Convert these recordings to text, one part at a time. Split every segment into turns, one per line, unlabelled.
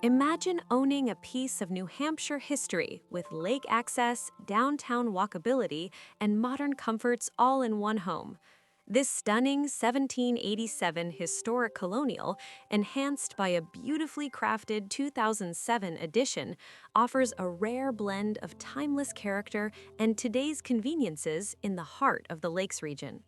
Imagine owning a piece of New Hampshire history with lake access, downtown walkability, and modern comforts all in one home. This stunning 1787 Historic Colonial, enhanced by a beautifully crafted 2007 edition, offers a rare blend of timeless character and today's conveniences in the heart of the Lakes region.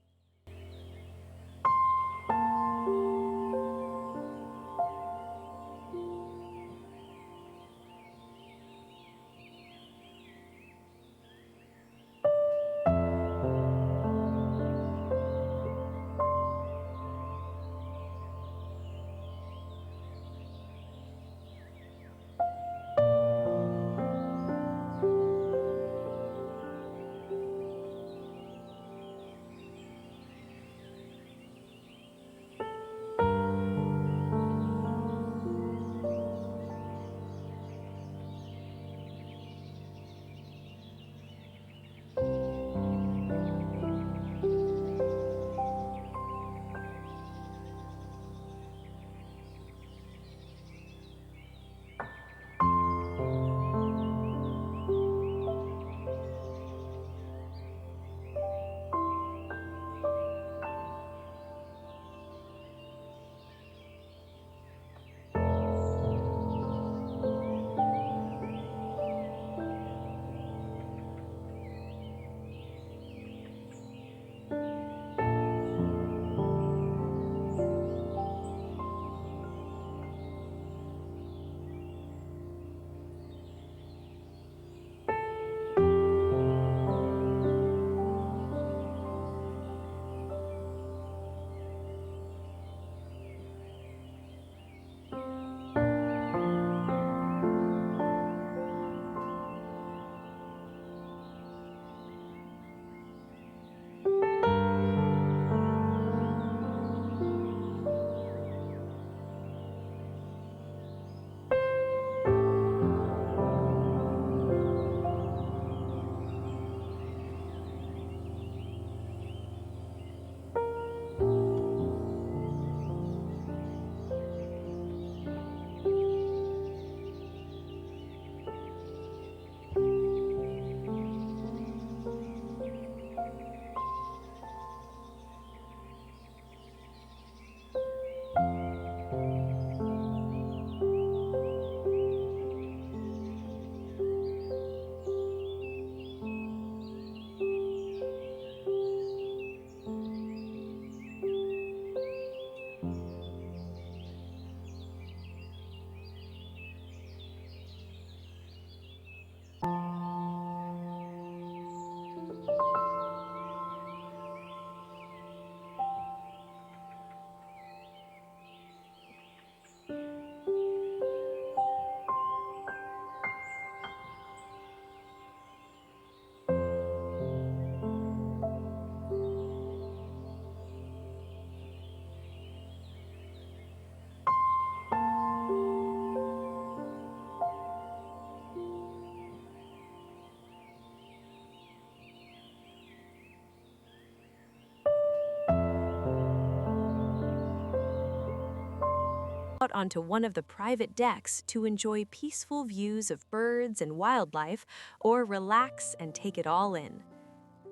Out onto one of the private decks to enjoy peaceful views of birds and wildlife, or relax and take it all in.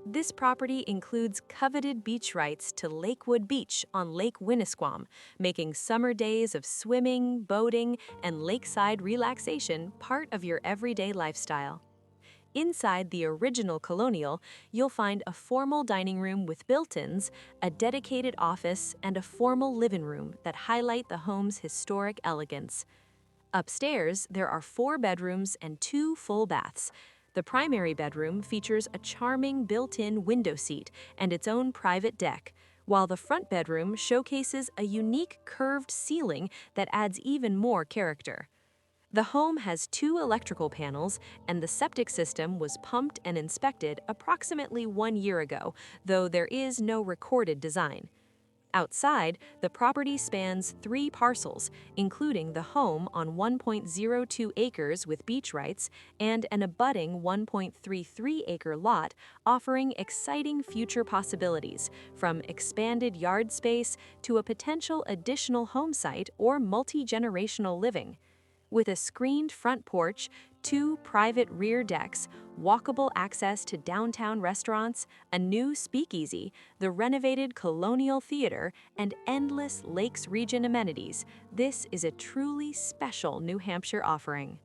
This property includes coveted beach rights to Lakewood Beach on Lake Winnisquam, making summer days of swimming, boating, and lakeside relaxation part of your everyday lifestyle. Inside the original Colonial, you'll find a formal dining room with built-ins, a dedicated office, and a formal living room that highlight the home's historic elegance. Upstairs, there are 4 bedrooms and 2 full baths. The primary bedroom features a charming built-in window seat and its own private deck, while the front bedroom showcases a unique curved ceiling that adds even more character. The home has 2 electrical panels, and the septic system was pumped and inspected approximately 1 year ago, though there is no recorded design. Outside, the property spans 3 parcels, including the home on 1.02 acres with beach rights and an abutting 1.33-acre lot, offering exciting future possibilities, from expanded yard space to a potential additional home site or multi-generational living. With a screened front porch, 2 private rear decks, walkable access to downtown restaurants, a new speakeasy, the renovated Colonial Theater, and endless Lakes region amenities, this is a truly special New Hampshire offering.